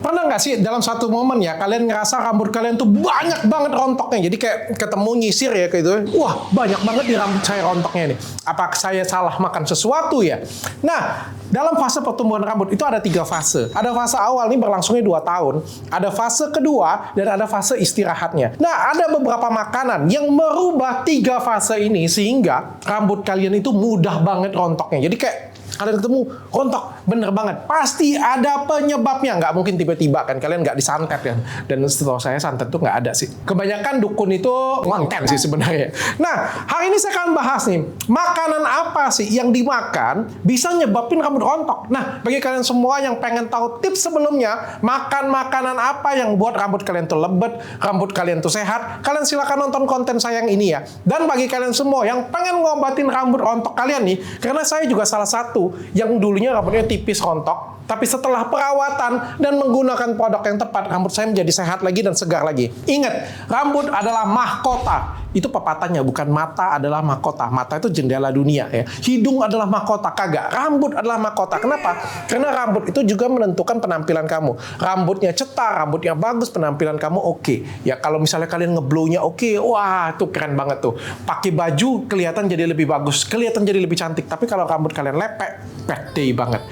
Pernah nggak sih dalam satu momen ya kalian ngerasa rambut kalian tuh banyak banget rontoknya? Jadi kayak ketemu nyisir ya kayak gitu. Wah, banyak banget di rambut saya rontoknya nih. Apa saya salah makan sesuatu ya? Nah, dalam fase pertumbuhan rambut itu ada 3 fase. Ada fase awal nih berlangsungnya 2 tahun. Ada fase kedua dan ada fase istirahatnya. Nah, ada beberapa makanan yang merubah 3 fase ini sehingga rambut kalian itu mudah banget rontoknya. Jadi kayak kalian ketemu rontok, bener banget. Pasti ada penyebabnya. Nggak mungkin tiba-tiba kan. Kalian nggak disantet kan. Dan setahu saya santet tuh nggak ada sih. Kebanyakan dukun itu konten sih sebenarnya. Nah, hari ini saya akan bahas nih. Makanan apa sih yang dimakan bisa nyebabin rambut rontok. Nah, bagi kalian semua yang pengen tahu tips sebelumnya, makan makanan apa yang buat rambut kalian tuh lebat, rambut kalian tuh sehat, kalian silakan nonton konten saya yang ini ya. Dan bagi kalian semua yang pengen ngobatin rambut rontok kalian nih, karena saya juga salah satu yang dulunya rambutnya tipis rontok, tapi setelah perawatan dan menggunakan produk yang tepat, rambut saya menjadi sehat lagi dan segar lagi. Ingat, rambut adalah mahkota. Itu pepatahnya, bukan mata adalah mahkota. Mata itu jendela dunia ya. Hidung adalah mahkota, kagak. Rambut adalah mahkota. Kenapa? Karena rambut itu juga menentukan penampilan kamu. Rambutnya cetar, rambutnya bagus, penampilan kamu oke. Ya kalau misalnya kalian ngeblownya oke, wah itu keren banget tuh. Pakai baju kelihatan jadi lebih bagus, kelihatan jadi lebih cantik. Tapi kalau rambut kalian lepek, pede banget.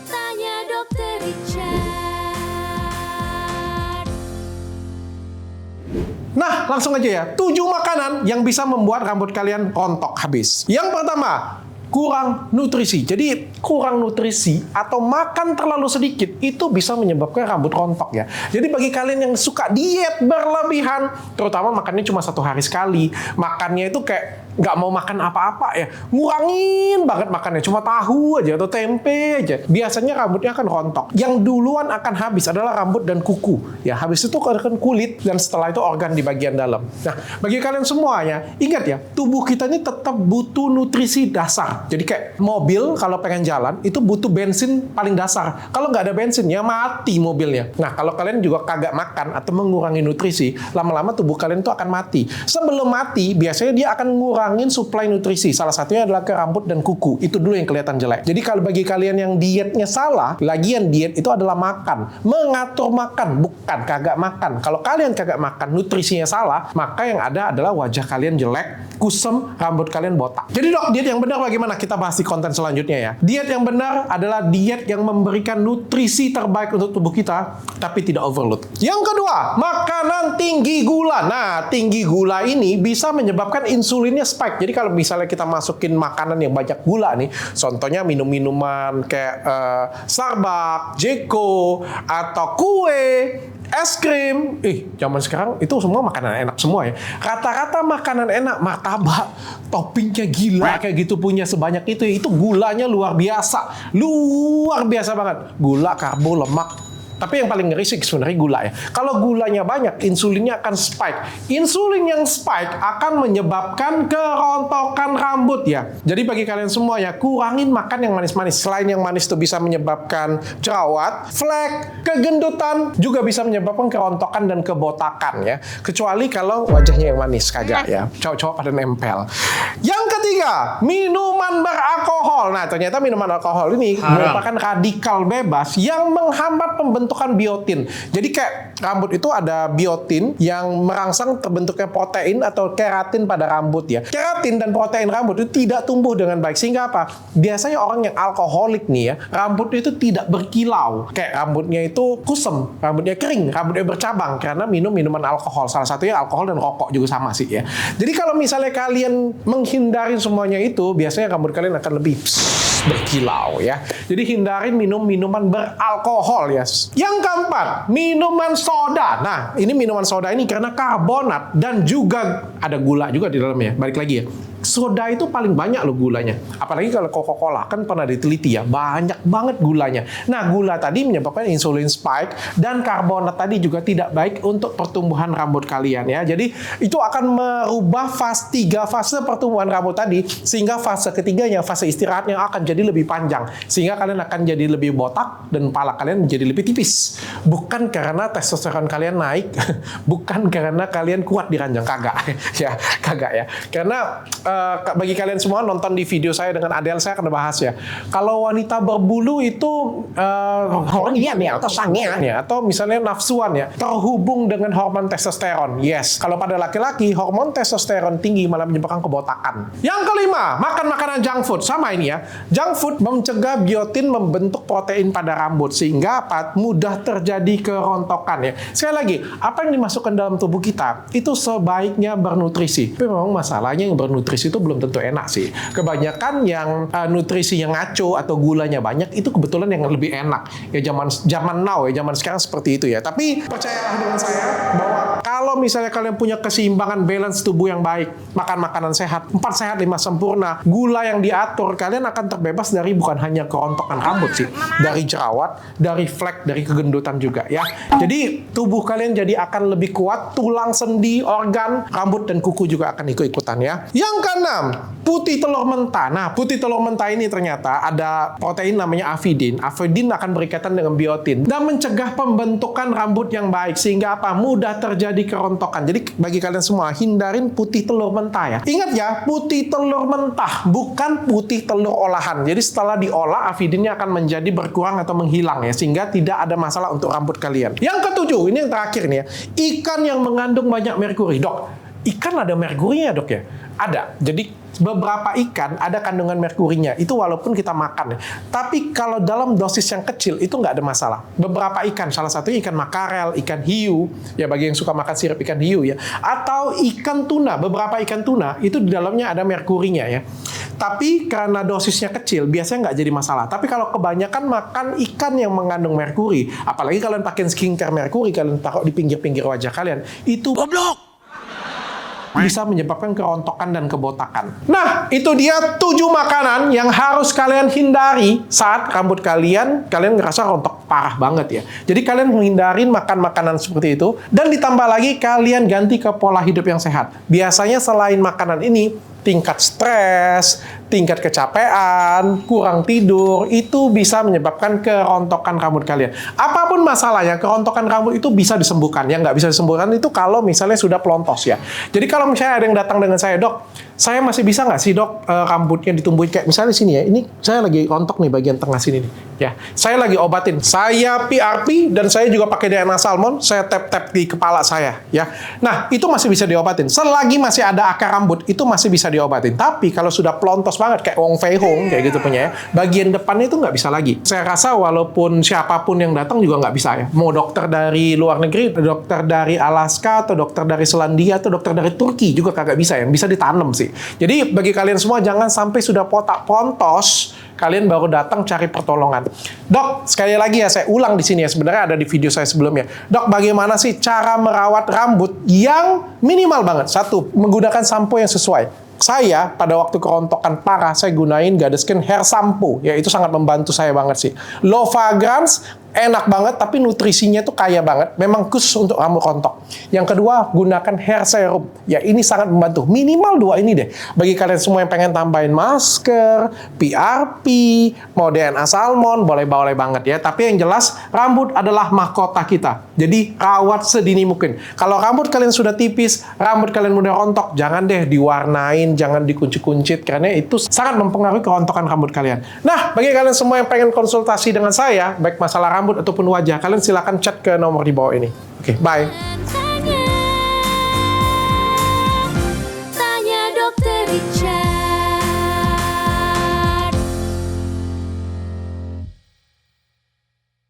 Tanya Dokter Richard. Nah, langsung aja ya. 7 makanan yang bisa membuat rambut kalian rontok habis. Yang pertama, kurang nutrisi. Jadi, kurang nutrisi atau makan terlalu sedikit itu bisa menyebabkan rambut rontok ya. Jadi, bagi kalian yang suka diet berlebihan, terutama makannya cuma 1 hari sekali, makannya itu kayak nggak mau makan apa-apa ya, ngurangin banget makannya, cuma tahu aja atau tempe aja, biasanya rambutnya akan rontok. Yang duluan akan habis adalah rambut dan kuku ya, habis itu akan kulit, dan setelah itu organ di bagian dalam. Nah, bagi kalian semuanya, ingat ya, tubuh kita ini tetap butuh nutrisi dasar. Jadi kayak mobil kalau pengen jalan itu butuh bensin paling dasar. Kalau nggak ada bensin ya mati mobilnya. Nah, kalau kalian juga kagak makan atau mengurangi nutrisi, lama-lama tubuh kalian itu akan mati. Sebelum mati biasanya dia akan ngurangin suplai nutrisi. Salah satunya adalah ke rambut dan kuku. Itu dulu yang kelihatan jelek. Jadi kalau bagi kalian yang dietnya salah, lagian diet itu adalah makan. Mengatur makan, bukan kagak makan. Kalau kalian kagak makan, nutrisinya salah, maka yang ada adalah wajah kalian jelek, kusem, rambut kalian botak. Jadi dok, diet yang benar bagaimana? Kita bahas di konten selanjutnya ya. Diet yang benar adalah diet yang memberikan nutrisi terbaik untuk tubuh kita, tapi tidak overload. Yang kedua, makanan tinggi gula. Nah, tinggi gula ini bisa menyebabkan insulinnya spike. Jadi kalau misalnya kita masukin makanan yang banyak gula nih, contohnya minum-minuman kayak Starbucks, Jeko, atau kue, es krim, zaman sekarang itu semua makanan enak semua ya. Rata-rata makanan enak, martabak, toppingnya gila kayak gitu punya sebanyak itu gulanya luar biasa banget. Gula, karbo, lemak. Tapi yang paling ngeri sih sebenarnya gula ya. Kalau gulanya banyak, insulinnya akan spike. Insulin yang spike akan menyebabkan kerontokan rambut ya. Jadi bagi kalian semua ya, kurangin makan yang manis-manis. Selain yang manis itu bisa menyebabkan jerawat, flek, kegendutan, juga bisa menyebabkan kerontokan dan kebotakan ya. Kecuali kalau wajahnya yang manis, kagak ya. Cowok-cowok pada nempel. Yang ketiga, minuman beralkohol. Nah, ternyata minuman alkohol ini merupakan radikal bebas yang menghambat pembentukan biotin. Jadi kayak rambut itu ada biotin yang merangsang terbentuknya protein atau keratin pada rambut ya. Keratin dan protein rambut itu tidak tumbuh dengan baik. Sehingga apa? Biasanya orang yang alkoholik nih ya, rambutnya itu tidak berkilau. Kayak rambutnya itu kusem, rambutnya kering, rambutnya bercabang karena minum minuman alkohol. Salah satunya alkohol dan rokok juga sama sih ya. Jadi kalau misalnya kalian menghindari semuanya itu, biasanya rambut kalian akan lebih berkilau ya. Jadi hindarin minum minuman beralkohol ya. Yang keempat, minuman soda. Nah, ini minuman soda ini karena karbonat dan juga ada gula juga di dalamnya. Balik lagi ya. Soda itu paling banyak loh gulanya. Apalagi kalau Coca-Cola kan pernah diteliti ya, banyak banget gulanya. Nah, gula tadi menyebabkan insulin spike dan karbonat tadi juga tidak baik untuk pertumbuhan rambut kalian ya. Jadi itu akan merubah 3 fase pertumbuhan rambut tadi, sehingga fase ketiganya, fase istirahatnya akan jadi lebih panjang. Sehingga kalian akan jadi lebih botak dan kepala kalian menjadi lebih tipis. Bukan karena testosteron kalian naik, bukan karena kalian kuat di ranjang, kagak ya, kagak ya. Karena bagi kalian semua nonton di video saya dengan Adele, saya akan bahas ya. Kalau wanita berbulu itu hornian ya, atau sangean ya, atau misalnya nafsuan ya, terhubung dengan hormon testosteron. Yes. Kalau pada laki-laki, hormon testosteron tinggi malah menyebabkan kebotakan. Yang kelima, makan makanan junk food. Sama ini ya. Junk food mencegah biotin membentuk protein pada rambut, sehingga mudah terjadi kerontokan ya. Sekali lagi, apa yang dimasukkan dalam tubuh kita itu sebaiknya bernutrisi. Tapi memang masalahnya yang bernutrisi itu belum tentu enak sih. Kebanyakan yang nutrisi yang ngaco atau gulanya banyak itu kebetulan yang lebih enak. Ya zaman now ya, zaman sekarang seperti itu ya. Tapi percayalah dengan saya bahwa kalau misalnya kalian punya keseimbangan balance tubuh yang baik, makan makanan sehat, 4 sehat 5 sempurna, gula yang diatur, kalian akan terbebas dari bukan hanya kerontokan rambut sih, dari jerawat, dari flek, dari kegendutan juga ya. Jadi tubuh kalian jadi akan lebih kuat, tulang, sendi, organ, rambut dan kuku juga akan ikut-ikutan ya. Yang keenam, putih telur mentah. Nah, putih telur mentah ini ternyata ada protein namanya avidin. Avidin akan berikatan dengan biotin dan mencegah pembentukan rambut yang baik, sehingga apa? Mudah terjadi kerontokan. Jadi bagi kalian semua, hindarin putih telur mentah ya. Ingat ya, putih telur mentah, bukan putih telur olahan. Jadi setelah diolah, avidinnya akan menjadi berkurang atau menghilang ya, sehingga tidak ada masalah untuk rambut kalian. Yang ketujuh, ini yang terakhir nih ya, ikan yang mengandung banyak merkuri. Dok, ikan ada merkurinya dok ya? Ada. Jadi beberapa ikan ada kandungan merkurinya. Itu walaupun kita makan ya. Tapi kalau dalam dosis yang kecil itu nggak ada masalah. Beberapa ikan, salah satunya ikan makarel, ikan hiu, ya bagi yang suka makan sirup ikan hiu ya. Atau ikan tuna, beberapa ikan tuna itu di dalamnya ada merkurinya ya. Tapi karena dosisnya kecil, biasanya nggak jadi masalah. Tapi kalau kebanyakan makan ikan yang mengandung merkuri, apalagi kalian pakai skincare merkuri, kalian taruh di pinggir-pinggir wajah kalian, itu goblok! Bisa menyebabkan kerontokan dan kebotakan. Nah, itu dia 7 makanan yang harus kalian hindari saat rambut kalian ngerasa rontok parah banget ya. Jadi kalian menghindarin makan makanan seperti itu, dan ditambah lagi kalian ganti ke pola hidup yang sehat. Biasanya selain makanan ini, tingkat stres, tingkat kecapean, kurang tidur, itu bisa menyebabkan kerontokan rambut kalian. Apapun masalahnya, kerontokan rambut itu bisa disembuhkan. Yang nggak bisa disembuhkan itu kalau misalnya sudah pelontos ya. Jadi kalau misalnya ada yang datang dengan saya, dok, saya masih bisa nggak sih dok rambutnya ditumbuhin kayak misalnya sini ya, ini saya lagi rontok nih bagian tengah sini nih. Ya, saya lagi obatin. Saya PRP dan saya juga pakai DNA salmon, saya tap-tap di kepala saya ya. Nah, itu masih bisa diobatin. Selagi masih ada akar rambut, itu masih bisa diobatin. Tapi kalau sudah pelontos banget kayak Wong Fei Hung kayak gitu punya ya, bagian depannya itu nggak bisa lagi. Saya rasa walaupun siapapun yang datang juga nggak bisa ya. Mau dokter dari luar negeri, dokter dari Alaska, atau dokter dari Selandia, atau dokter dari Turki juga kagak bisa ya. Bisa ditanam sih. Jadi bagi kalian semua jangan sampai sudah pontos kalian baru datang cari pertolongan. Dok, sekali lagi ya saya ulang di sini ya, sebenarnya ada di video saya sebelumnya. Dok, bagaimana sih cara merawat rambut yang minimal banget? 1, menggunakan sampo yang sesuai. Saya pada waktu kerontokan parah, saya gunain Gadeskin Hair Shampoo. Ya, itu sangat membantu saya banget sih. Low fragrance, enak banget, tapi nutrisinya tuh kaya banget. Memang khusus untuk rambut rontok. Yang kedua, gunakan hair serum. Ya, ini sangat membantu. Minimal 2 ini deh. Bagi kalian semua yang pengen tambahin masker, PRP, mau DNA salmon, boleh-boleh banget ya. Tapi yang jelas, rambut adalah mahkota kita. Jadi, rawat sedini mungkin. Kalau rambut kalian sudah tipis, rambut kalian mudah rontok, jangan deh diwarnain, jangan dikuncit-kuncit, karena itu sangat mempengaruhi kerontokan rambut kalian. Nah, bagi kalian semua yang pengen konsultasi dengan saya, baik masalah rambut ataupun wajah, kalian silakan chat ke nomor di bawah ini. Oke, bye.